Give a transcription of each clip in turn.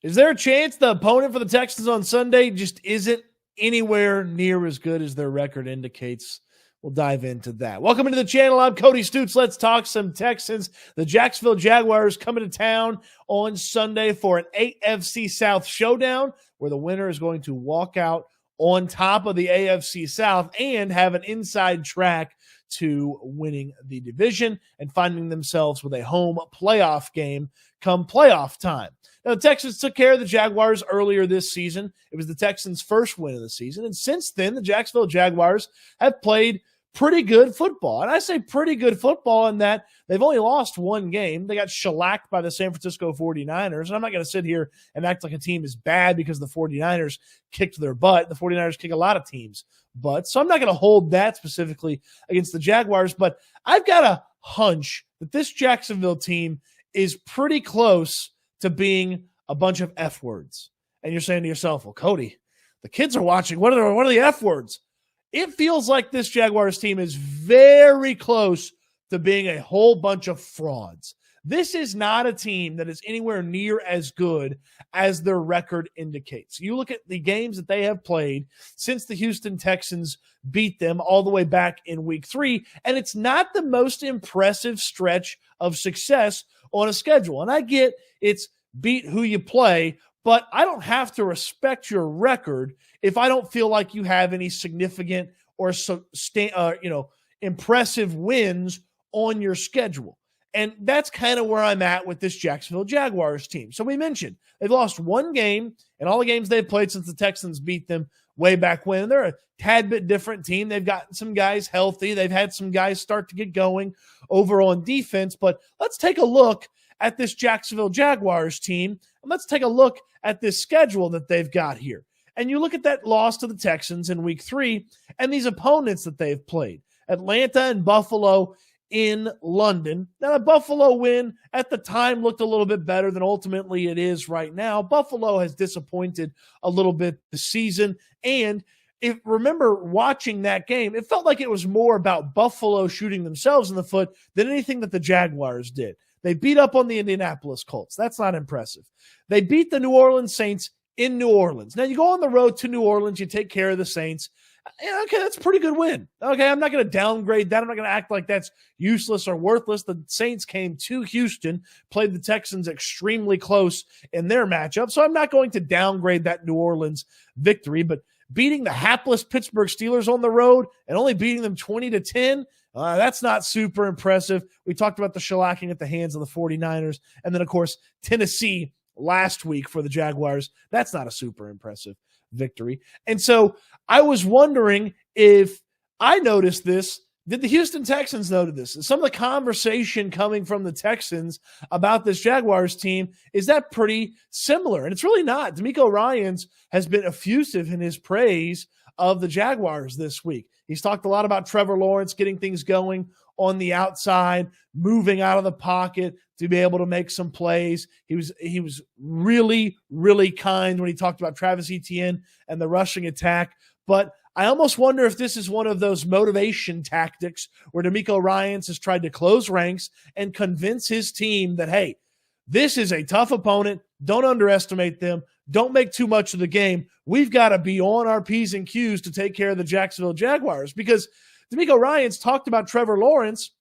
Is there a chance the opponent for the Texans on Sunday just isn't anywhere near as good as their record indicates? We'll dive into that. Welcome into the channel. I'm Cody Stoots. Let's talk some Texans. The Jacksonville Jaguars coming to town on Sunday for an AFC South showdown where the winner is going to walk out on top of the AFC South and have an inside track to winning the division and finding themselves with a home playoff game come playoff time. Now, the Texans took care of the Jaguars earlier this season. It was the Texans' first win of the season. And since then, the Jacksonville Jaguars have played pretty good football. And I say pretty good football in that they've only lost one game. They got shellacked by the San Francisco 49ers. And I'm not going to sit here and act like a team is bad because the 49ers kicked their butt. The 49ers kick a lot of teams' butts. So I'm not going to hold that specifically against the Jaguars. But I've got a hunch that this Jacksonville team is pretty close to being a bunch of F words. And you're saying to yourself, well, Cody, the kids are watching. What are the F words? It feels like this Jaguars team is very close to being a whole bunch of frauds. This is not a team that is anywhere near as good as their record indicates. You look at the games that they have played since the Houston Texans beat them all the way back in week 3, and it's not the most impressive stretch of success on a schedule. And I get it's beat who you play, but I don't have to respect your record if I don't feel like you have any significant or impressive wins on your schedule. And that's kind of where I'm at with this Jacksonville Jaguars team. So we mentioned they've lost one game in all the games they've played since the Texans beat them way back when. They're a tad bit different team. They've gotten some guys healthy. They've had some guys start to get going over on defense. But let's take a look at this Jacksonville Jaguars team, and let's take a look at this schedule that they've got here. And you look at that loss to the Texans in week 3 and these opponents that they've played. Atlanta and Buffalo in London. Now, the Buffalo win at the time looked a little bit better than ultimately it is right now. Buffalo has disappointed a little bit this season. And if remember watching that game, it felt like it was more about Buffalo shooting themselves in the foot than anything that the Jaguars did. They beat up on the Indianapolis Colts. That's not impressive. They beat the New Orleans Saints in New Orleans. Now, you go on the road to New Orleans, you take care of the Saints. Okay, that's a pretty good win. Okay, I'm not going to downgrade that. I'm not going to act like that's useless or worthless. The Saints came to Houston, played the Texans extremely close in their matchup, so I'm not going to downgrade that New Orleans victory. But beating the hapless Pittsburgh Steelers on the road and only beating them 20-10, that's not super impressive. We talked about the shellacking at the hands of the 49ers. And then, of course, Tennessee last week for the Jaguars. That's not a super impressive victory. And so I was wondering if I noticed this. Did the Houston Texans notice this? Some of the conversation coming from the Texans about this Jaguars team, is that pretty similar? And it's really not. DeMeco Ryans has been effusive in his praise of the Jaguars this week. He's talked a lot about Trevor Lawrence getting things going on the outside, moving out of the pocket to be able to make some plays. He was really, really kind when he talked about Travis Etienne and the rushing attack. But I almost wonder if this is one of those motivation tactics where DeMeco Ryans has tried to close ranks and convince his team that, hey, this is a tough opponent. Don't underestimate them. Don't make too much of the game. We've got to be on our P's and Q's to take care of the Jacksonville Jaguars, because DeMeco Ryans talked about Trevor Lawrence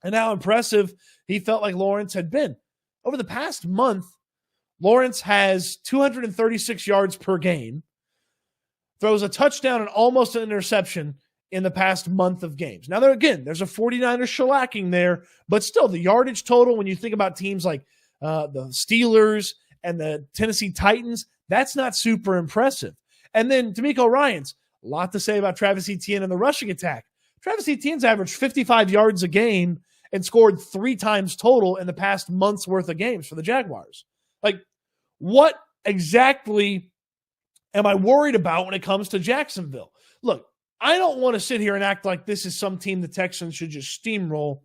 and how impressive he felt like Lawrence had been. Over the past month, Lawrence has 236 yards per game, throws a touchdown and almost an interception in the past month of games. Now, there's a 49ers shellacking there, but still the yardage total, when you think about teams like the Steelers and the Tennessee Titans, that's not super impressive. And then DeMeco Ryans, a lot to say about Travis Etienne and the rushing attack. Travis Etienne's averaged 55 yards a game and scored 3 times total in the past month's worth of games for the Jaguars. Like, what exactly am I worried about when it comes to Jacksonville? Look, I don't want to sit here and act like this is some team the Texans should just steamroll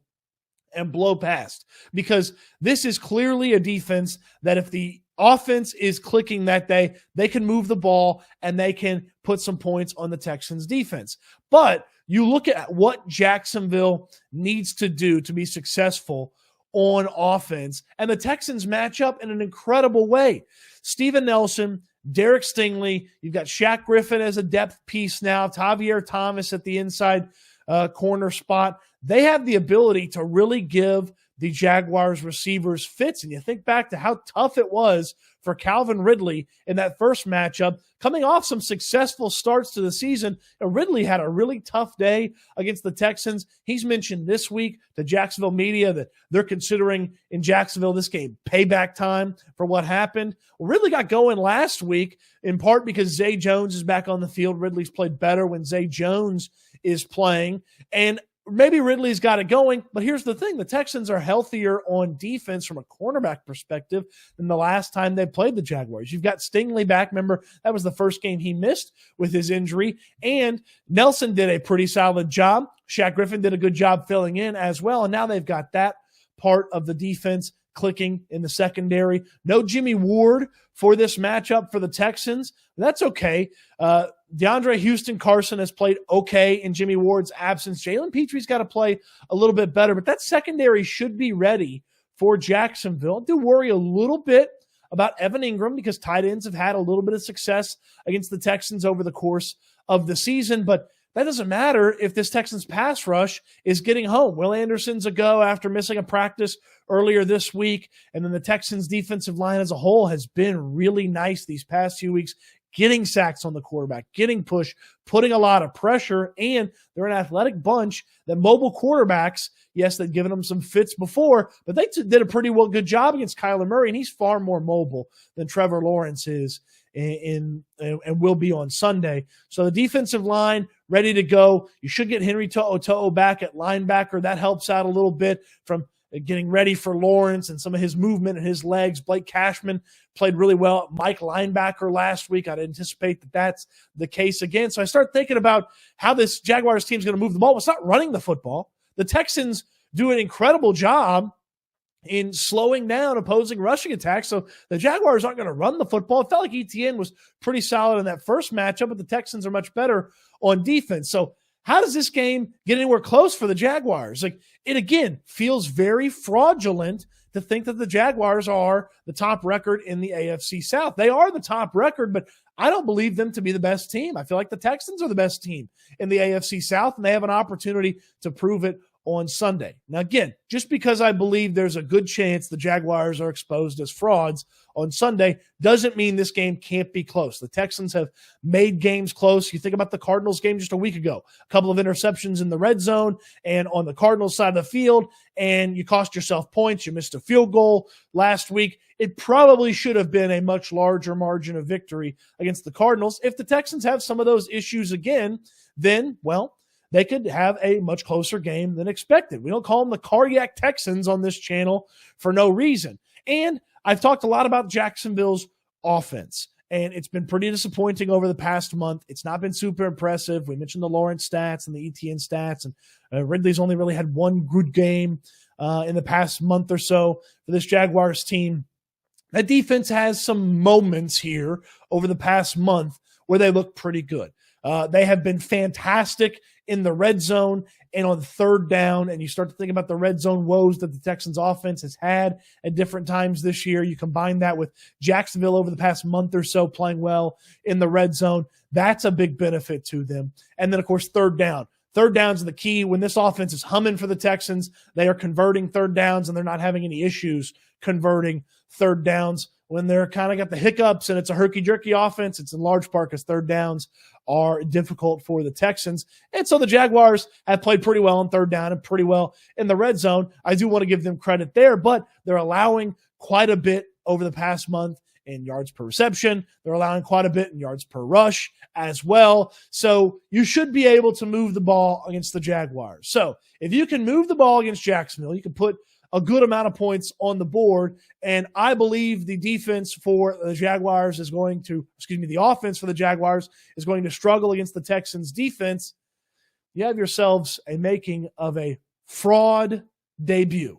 and blow past, because this is clearly a defense that if the offense is clicking that day, they can move the ball and they can put some points on the Texans defense. But you look at what Jacksonville needs to do to be successful on offense. And the Texans match up in an incredible way. Steven Nelson, Derek Stingley, you've got Shaq Griffin as a depth piece now, Tavier Thomas at the inside corner spot. They have the ability to really give the Jaguars receivers fits. And you think back to how tough it was for Calvin Ridley in that first matchup, coming off some successful starts to the season. Ridley had a really tough day against the Texans. He's mentioned this week to Jacksonville media that they're considering in Jacksonville this game payback time for what happened. Well, Ridley got going last week in part because Zay Jones is back on the field. Ridley's played better when Zay Jones is playing. And maybe Ridley's got it going, but here's the thing. The Texans are healthier on defense from a cornerback perspective than the last time they played the Jaguars. You've got Stingley back. Remember, that was the first game he missed with his injury, and Nelson did a pretty solid job. Shaq Griffin did a good job filling in as well, and now they've got that part of the defense clicking in the secondary. No Jimmy Ward for this matchup for the Texans. That's okay. DeAndre Houston Carson has played okay in Jimmy Ward's absence. Jalen Petre's got to play a little bit better, but that secondary should be ready for Jacksonville. I do worry a little bit about Evan Ingram because tight ends have had a little bit of success against the Texans over the course of the season, but that doesn't matter if this Texans pass rush is getting home. Will Anderson's a go after missing a practice earlier this week, and then the Texans defensive line as a whole has been really nice these past few weeks, getting sacks on the quarterback, getting push, putting a lot of pressure, and they're an athletic bunch that mobile quarterbacks, yes, they've given them some fits before, but they did a pretty good job against Kyler Murray, and he's far more mobile than Trevor Lawrence is and will be on Sunday. So the defensive line ready to go. You should get Henry To'o back at linebacker. That helps out a little bit from getting ready for Lawrence and some of his movement and his legs. Blake Cashman played really well at Mike linebacker last week. I'd anticipate that that's the case again. So I start thinking about how this Jaguars team is going to move the ball. Well, it's not running the football. The Texans do an incredible job in slowing down opposing rushing attacks. So the Jaguars aren't going to run the football. It felt like ETN was pretty solid in that first matchup, but the Texans are much better on defense. So how does this game get anywhere close for the Jaguars? Like, it again feels very fraudulent to think that the Jaguars are the top record in the AFC South. They are the top record, but I don't believe them to be the best team. I feel like the Texans are the best team in the AFC South, and they have an opportunity to prove it on Sunday. Now, again, just because I believe there's a good chance the Jaguars are exposed as frauds on Sunday doesn't mean this game can't be close. The Texans have made games close. You think about the Cardinals game just a week ago, a couple of interceptions in the red zone and on the Cardinals side of the field, and you cost yourself points. You missed a field goal last week. It probably should have been a much larger margin of victory against the Cardinals. If the Texans have some of those issues again, then, well, they could have a much closer game than expected. We don't call them the Cardiac Texans on this channel for no reason. And I've talked a lot about Jacksonville's offense, and it's been pretty disappointing over the past month. It's not been super impressive. We mentioned the Lawrence stats and the ETN stats, and Ridley's only really had one good game in the past month or so for this Jaguars team. That defense has some moments here over the past month where they look pretty good. They have been fantastic in the red zone and on third down, and you start to think about the red zone woes that the Texans offense has had at different times this year. You combine that with Jacksonville over the past month or so playing well in the red zone. That's a big benefit to them. And then, of course, third down. Third downs are the key. When this offense is humming for the Texans, they are converting third downs, and they're not having any issues converting third downs. When they're kind of got the hiccups and it's a herky-jerky offense, it's in large part because third downs are difficult for the Texans. And so the Jaguars have played pretty well on third down and pretty well in the red zone. I do want to give them credit there, but they're allowing quite a bit over the past month in yards per reception. They're allowing quite a bit in yards per rush as well. So you should be able to move the ball against the Jaguars. So if you can move the ball against Jacksonville, you can put a good amount of points on the board. And I believe the defense for the Jaguars is going to, the offense for the Jaguars is going to struggle against the Texans defense. You have yourselves a making of a fraud debut.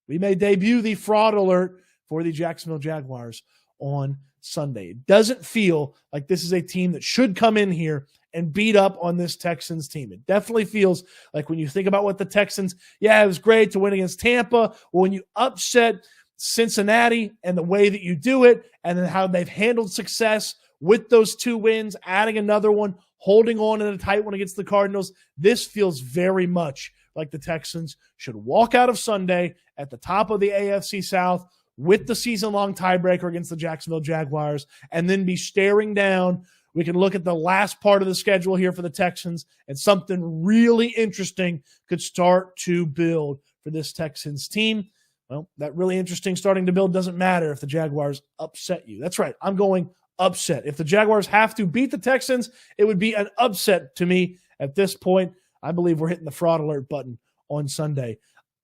We may debut the fraud alert for the Jacksonville Jaguars on Sunday. It doesn't feel like this is a team that should come in here and beat up on this Texans team. It definitely feels like when you think about what the Texans, it was great to win against Tampa. Well, when you upset Cincinnati and the way that you do it, and then how they've handled success with those 2 wins, adding another one, holding on in a tight one against the Cardinals, this feels very much like the Texans should walk out of Sunday at the top of the AFC South with the season-long tiebreaker against the Jacksonville Jaguars, and then be staring down. We can look at the last part of the schedule here for the Texans, and something really interesting could start to build for this Texans team. Well, that really interesting starting to build doesn't matter if the Jaguars upset you. That's right. I'm going upset. If the Jaguars have to beat the Texans, it would be an upset to me at this point. I believe we're hitting the fraud alert button on Sunday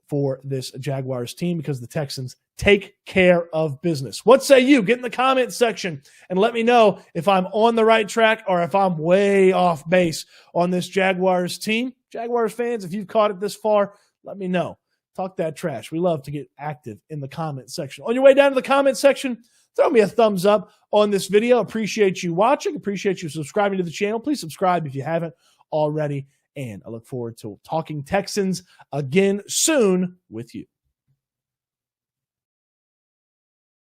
for this Jaguars team because the Texans take care of business. What say you? Get in the comment section and let me know if I'm on the right track or if I'm way off base on this Jaguars team. Jaguars fans, if you've caught it this far, let me know. Talk that trash. We love to get active in the comment section. On your way down to the comment section, throw me a thumbs up on this video. Appreciate you watching. Appreciate you subscribing to the channel. Please subscribe if you haven't already. And I look forward to talking Texans again soon with you.